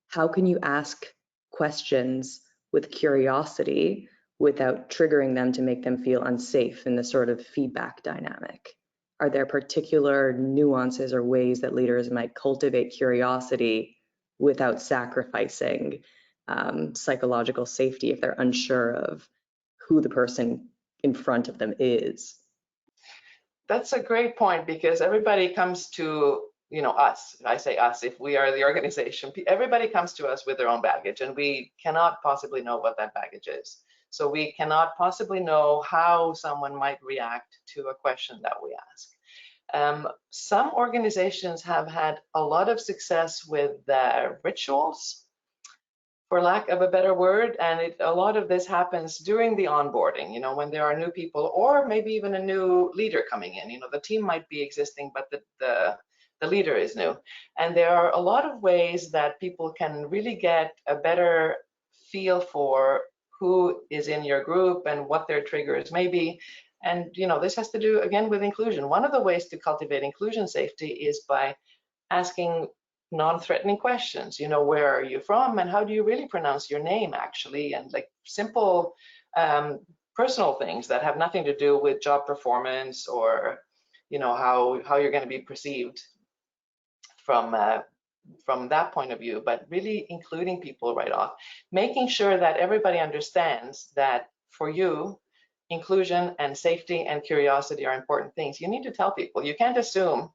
how can you ask questions with curiosity without triggering them to make them feel unsafe in the sort of feedback dynamic? Are there particular nuances or ways that leaders might cultivate curiosity without sacrificing psychological safety if they're unsure of who the person in front of them is? That's a great point, because everybody comes to, you know, us. I say us, if we are the organization, everybody comes to us with their own baggage, and we cannot possibly know what that baggage is. So we cannot possibly know how someone might react to a question that we ask. Some organizations have had a lot of success with rituals, for lack of a better word, and a lot of this happens during the onboarding, you know, when there are new people or maybe even a new leader coming in. You know, the team might be existing, but the leader is new. And there are a lot of ways that people can really get a better feel for who is in your group and what their triggers may be. And, you know, this has to do, again, with inclusion. One of the ways to cultivate inclusion safety is by asking non-threatening questions. You know, where are you from and how do you really pronounce your name, actually, and like simple personal things that have nothing to do with job performance or, you know, how you're going to be perceived from that point of view, but really including people right off, making sure that everybody understands that for you, inclusion and safety and curiosity are important things. You need to tell people. You can't assume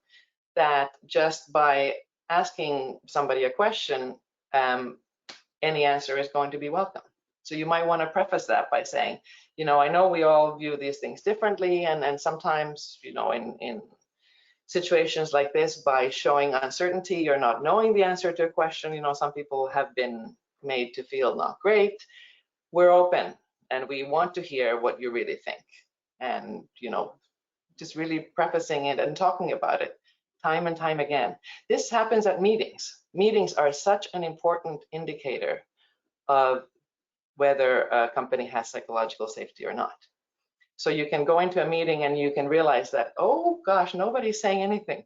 that just by asking somebody a question, any answer is going to be welcome. So you might want to preface that by saying, You know, I know we all view these things differently, and sometimes, you know, in situations like this, by showing uncertainty or not knowing the answer to a question, you know, some people have been made to feel not great. We're open and we want to hear what you really think, and, you know, just really prefacing it and talking about it time and time again. This happens at meetings. Meetings are such an important indicator of whether a company has psychological safety or not. So you can go into a meeting and you can realize that, oh gosh, nobody's saying anything.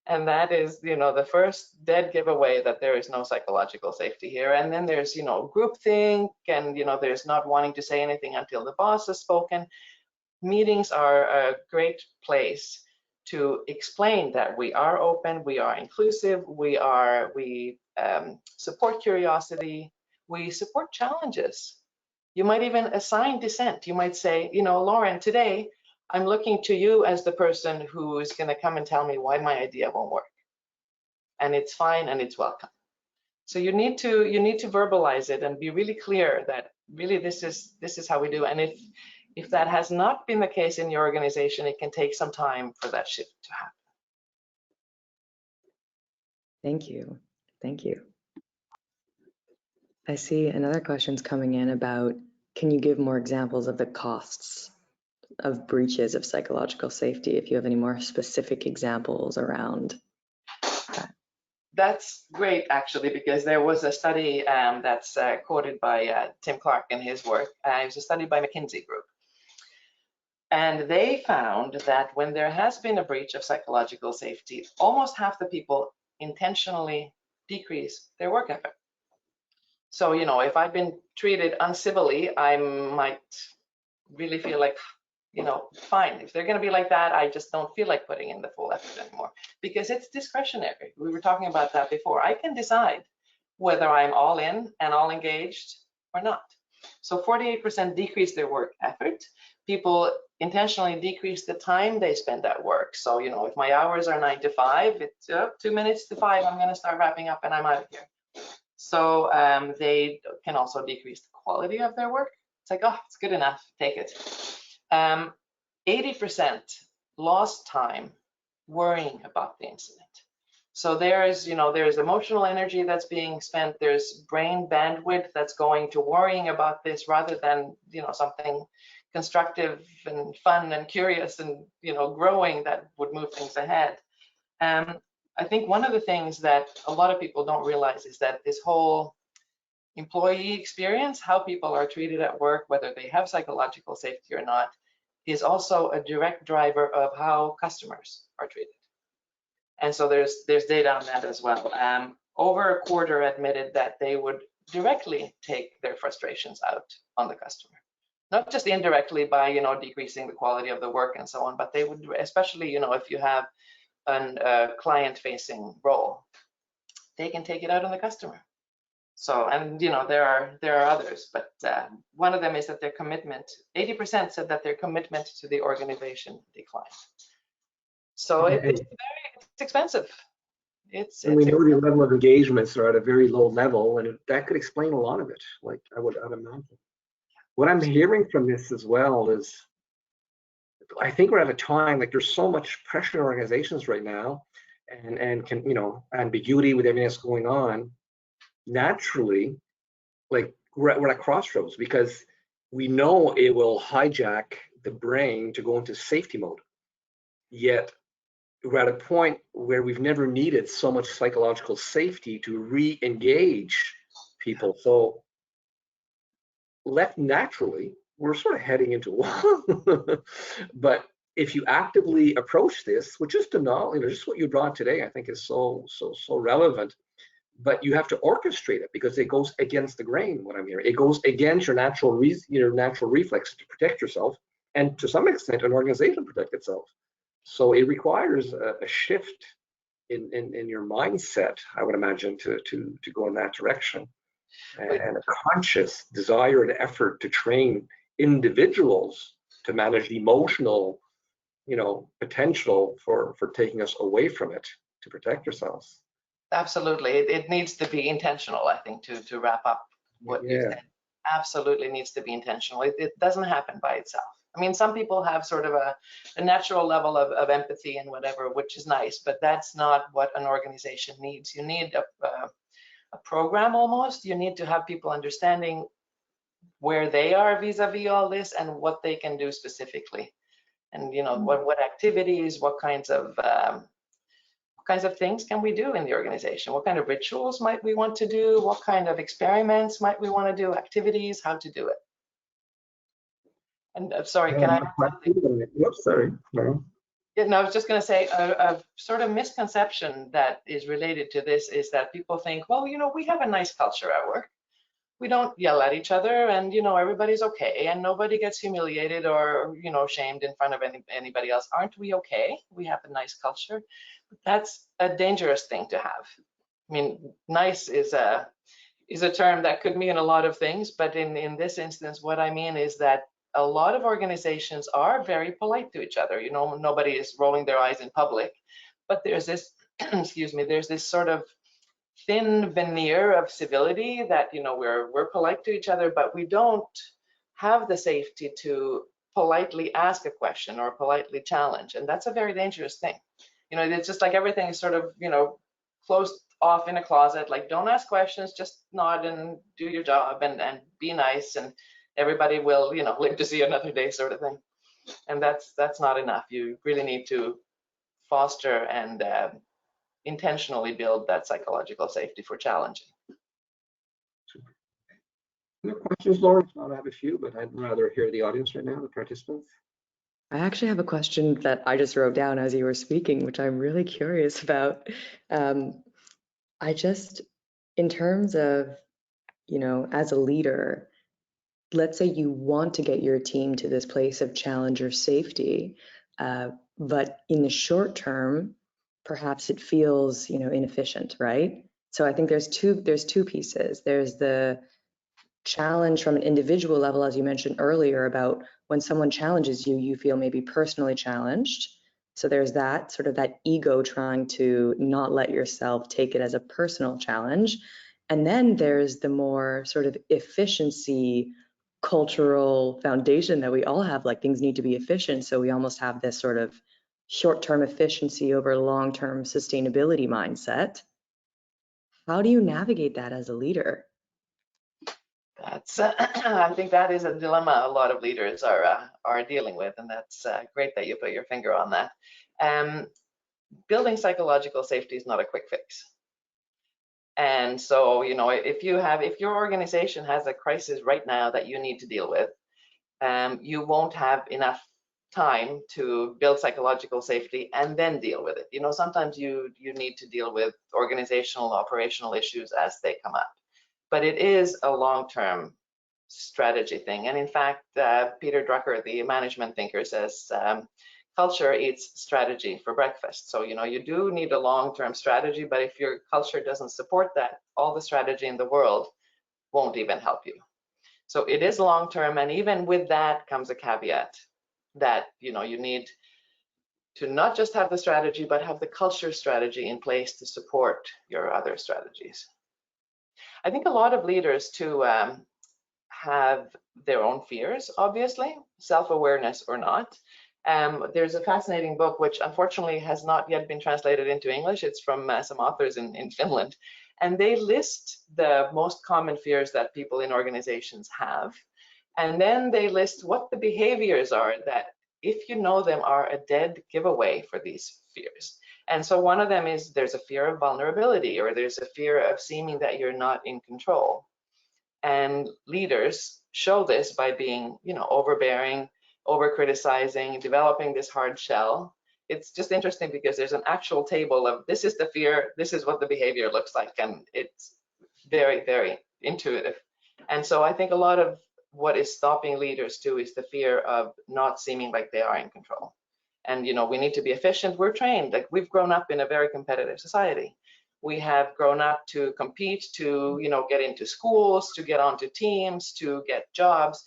And that is, you know, the first dead giveaway that there is no psychological safety here. And then there's, you know, groupthink, and, you know, there's not wanting to say anything until the boss has spoken. Meetings are a great place to explain that we are open, we are inclusive, we support curiosity, we support challenges. You might even assign dissent. You might say, you know, Lauren, today I'm looking to you as the person who is going to come and tell me why my idea won't work. And it's fine and it's welcome. So you need to verbalize it and be really clear that really this is how we do. And if that has not been the case in your organization, it can take some time for that shift to happen. Thank you. Thank you. I see another question's coming in about, can you give more examples of the costs of breaches of psychological safety, if you have any more specific examples around that? That's great, actually, because there was a study that's quoted by Tim Clark in his work. It was a study by McKinsey Group. And they found that when there has been a breach of psychological safety, almost half the people intentionally decrease their work effort. So, you know, if I've been treated uncivilly, I might really feel like, you know, fine. If they're going to be like that, I just don't feel like putting in the full effort anymore, because it's discretionary. We were talking about that before. I can decide whether I'm all in and all engaged or not. So 48% decrease their work effort. People intentionally decrease the time they spend at work. So, you know, if my hours are 9 to 5, it's 2 minutes to 5, I'm going to start wrapping up and I'm out of here. So they can also decrease the quality of their work. It's like, oh, it's good enough, take it. 80% lost time worrying about the incident. So there's emotional energy that's being spent. There's brain bandwidth that's going to worrying about this rather than, you know, something constructive and fun and curious and, you know, growing that would move things ahead. I think one of the things that a lot of people don't realize is that this whole employee experience, how people are treated at work, whether they have psychological safety or not, is also a direct driver of how customers are treated. And so there's data on that as well. Over a quarter admitted that they would directly take their frustrations out on the customer, not just indirectly by, you know, decreasing the quality of the work and so on, but they would, especially, you know, if you have a client-facing role, they can take it out on the customer. So, and, you know, there are others, but one of them is that their commitment, 80% said that their commitment to the organization declined. So it's expensive. And we know the level of engagements are at a very low level, and that could explain a lot of it, like I'd imagine. What I'm hearing from this as well is, I think we're at a time, like there's so much pressure in organizations right now, and can, you know, ambiguity with everything that's going on. Naturally, like we're at crossroads, because we know it will hijack the brain to go into safety mode. Yet we're at a point where we've never needed so much psychological safety to re-engage people. So left naturally, we're sort of heading into one. But if you actively approach this, which is to know, you know, just what you brought today, I think is so relevant. But you have to orchestrate it, because it goes against the grain. What I'm hearing, it goes against your natural reflex to protect yourself, and to some extent, an organization protect itself. So it requires a shift in your mindset, I would imagine, to go in that direction, and a conscious desire and effort to train individuals to manage the emotional, you know, potential for taking us away from it, to protect yourselves. Absolutely, it needs to be intentional, I think, to wrap up what you said. absolutely needs to be intentional. It doesn't happen by itself. I mean, some people have sort of a natural level of empathy and whatever, which is nice, but that's not what an organization needs. You need a program almost. You need to have people understanding where they are vis-a-vis all this and what they can do specifically. And what activities, what kinds of things can we do in the organization? What kind of rituals might we want to do? What kind of experiments might we want to do? Activities, how to do it. And sorry, can I? Oops, sorry. No. Yeah, no, I was just going to say a sort of misconception that is related to this is that people think, well, we have a nice culture at work. We don't yell at each other, and everybody's okay, and nobody gets humiliated or shamed in front of anybody else. Aren't we okay? We have a nice culture. That's a dangerous thing to have. I mean, nice is a term that could mean a lot of things, but in this instance, what I mean is that a lot of organizations are very polite to each other. Nobody is rolling their eyes in public, but there's this, excuse me, there's this sort of thin veneer of civility that we're polite to each other, but we don't have the safety to politely ask a question or politely challenge, and that's a very dangerous thing. It's just like everything is sort of closed off in a closet. Like, don't ask questions, just nod and do your job and be nice, and everybody will live to see another day, sort of thing. And that's not enough. You really need to foster and intentionally build that psychological safety for challenging. No questions, Lauren? I have a few, but I'd rather hear the audience right now, the participants. I actually have a question that I just wrote down as you were speaking, which I'm really curious about. In terms of, as a leader, let's say you want to get your team to this place of challenge or safety, but in the short term, perhaps it feels, inefficient, right? So I think there's two pieces. There's the challenge from an individual level, as you mentioned earlier, about when someone challenges you, you feel maybe personally challenged. So there's that sort of that ego trying to not let yourself take it as a personal challenge. And then there's the more sort of efficiency cultural foundation that we all have, like things need to be efficient. So we almost have this sort of short-term efficiency over long-term sustainability mindset. How do you navigate that as a leader? That's I think that is a dilemma a lot of leaders are dealing with, and that's great that you put your finger on that. Building psychological safety is not a quick fix. And so, if your organization has a crisis right now that you need to deal with, you won't have enough time to build psychological safety and then deal with it. Sometimes you need to deal with organizational, operational issues as they come up. But it is a long-term strategy thing. And in fact, Peter Drucker, the management thinker, says culture eats strategy for breakfast. So, you do need a long-term strategy, but if your culture doesn't support that, all the strategy in the world won't even help you. So it is long-term, and even with that comes a caveat that, you need to not just have the strategy, but have the culture strategy in place to support your other strategies. I think a lot of leaders too have their own fears, obviously, self-awareness or not. There's a fascinating book, which unfortunately has not yet been translated into English. It's from some authors in Finland. And they list the most common fears that people in organizations have. And then they list what the behaviors are that, if you know them, are a dead giveaway for these fears. And so one of them is there's a fear of vulnerability, or there's a fear of seeming that you're not in control. And leaders show this by being, overbearing, over-criticizing, developing this hard shell. It's just interesting because there's an actual table of this is the fear, this is what the behavior looks like, and it's very, very intuitive. And so I think a lot of what is stopping leaders too is the fear of not seeming like they are in control. And we need to be efficient. We're trained, like we've grown up in a very competitive society. We have grown up to compete, to get into schools, to get onto teams, to get jobs.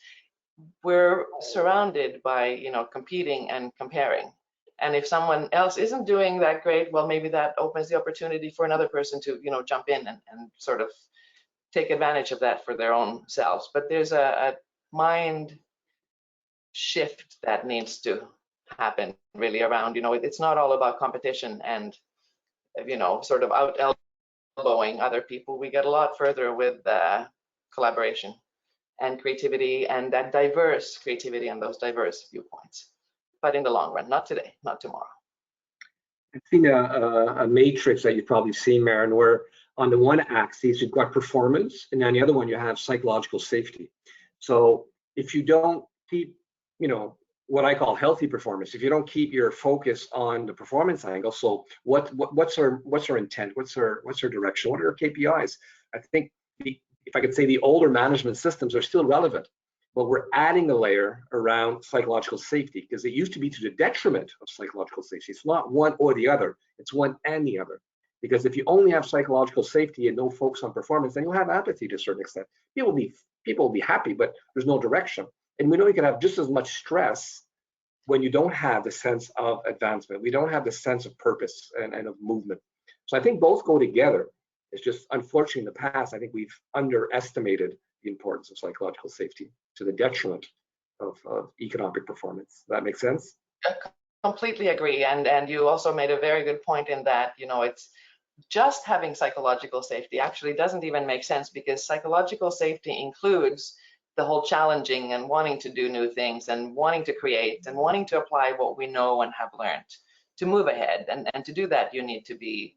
We're surrounded by competing and comparing. And if someone else isn't doing that great, well, maybe that opens the opportunity for another person to jump in and sort of take advantage of that for their own selves. But there's a mind shift that needs to happen really around, it's not all about competition and, sort of out elbowing other people. We get a lot further with collaboration and creativity, and that diverse creativity and those diverse viewpoints. But in the long run, not today, not tomorrow. I've seen a matrix that you've probably seen, Maren, where on the one axis you've got performance, and on the other one you have psychological safety. So if you don't keep, what I call healthy performance, if you don't keep your focus on the performance angle, so what's our intent, what's our direction, what are our KPIs? I think if I could say the older management systems are still relevant, but we're adding a layer around psychological safety, because it used to be to the detriment of psychological safety. It's not one or the other, it's one and the other. Because if you only have psychological safety and no focus on performance, then you'll have apathy to a certain extent. People will be happy, but there's no direction. And we know you can have just as much stress when you don't have the sense of advancement. We don't have the sense of purpose and of movement. So I think both go together. It's just, unfortunately, in the past, I think we've underestimated the importance of psychological safety to the detriment of economic performance. Does that make sense? I completely agree. And you also made a very good point in that, it's just having psychological safety actually doesn't even make sense, because psychological safety includes the whole challenging and wanting to do new things and wanting to create and wanting to apply what we know and have learned to move ahead. And to do that, you need to be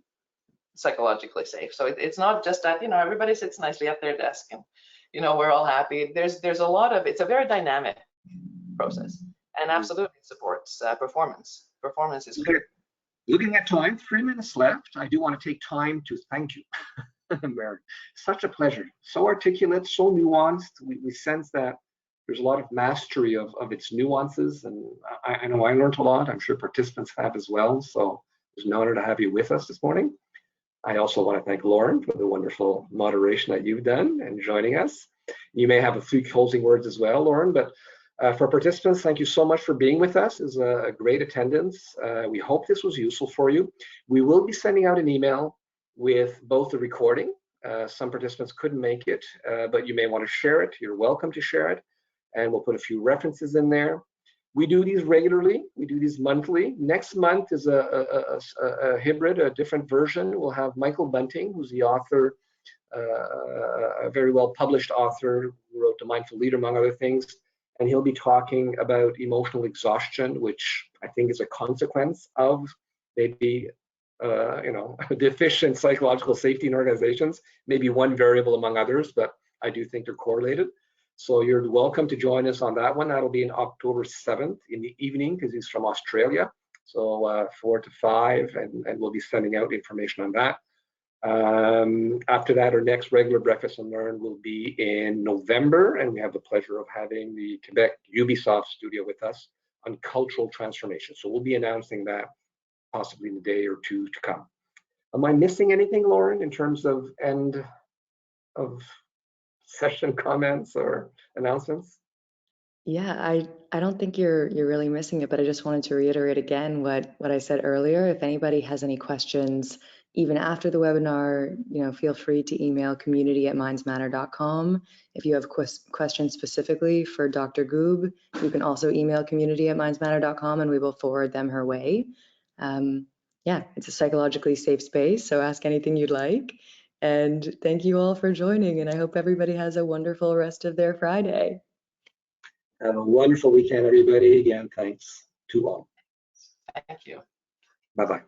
psychologically safe. So it's not just that, everybody sits nicely at their desk and, we're all happy. There's a lot of, it's a very dynamic process, and absolutely supports performance. Performance is critical. Looking at time, 3 minutes left. I do want to take time to thank you, Maren. Such a pleasure. So articulate, so nuanced. We sense that there's a lot of mastery of its nuances, and I know I learned a lot. I'm sure participants have as well. So it's an honor to have you with us this morning. I also want to thank Lauren for the wonderful moderation that you've done and joining us. You may have a few closing words as well, Lauren, but for participants, thank you so much for being with us. It's a great attendance. We hope this was useful for you. We will be sending out an email with both the recording. Some participants couldn't make it, but you may want to share it. You're welcome to share it. And we'll put a few references in there. We do these regularly. We do these monthly. Next month is a hybrid, a different version. We'll have Michael Bunting, who's the author, a very well published author who wrote The Mindful Leader, among other things. And he'll be talking about emotional exhaustion, which I think is a consequence of maybe deficient psychological safety in organizations. Maybe one variable among others, but I do think they're correlated. So you're welcome to join us on that one. That'll be on October 7th in the evening, because he's from Australia. So 4 to 5, and we'll be sending out information on that. After that, our next regular Breakfast and Learn will be in November, and we have the pleasure of having the Quebec Ubisoft studio with us on cultural transformation. So we'll be announcing that possibly in a day or two to come. Am I missing anything, Lauren, in terms of end of session comments or announcements? Yeah, I don't think you're really missing it, but I just wanted to reiterate again what I said earlier. If anybody has any questions, even after the webinar, feel free to email community@mindsmatter.com. If you have questions specifically for Dr. Gube, you can also email community@mindsmatter.com, and we will forward them her way. Yeah, it's a psychologically safe space, so ask anything you'd like. And thank you all for joining, and I hope everybody has a wonderful rest of their Friday. Have a wonderful weekend, everybody. Again, thanks to all. Thank you. Bye-bye.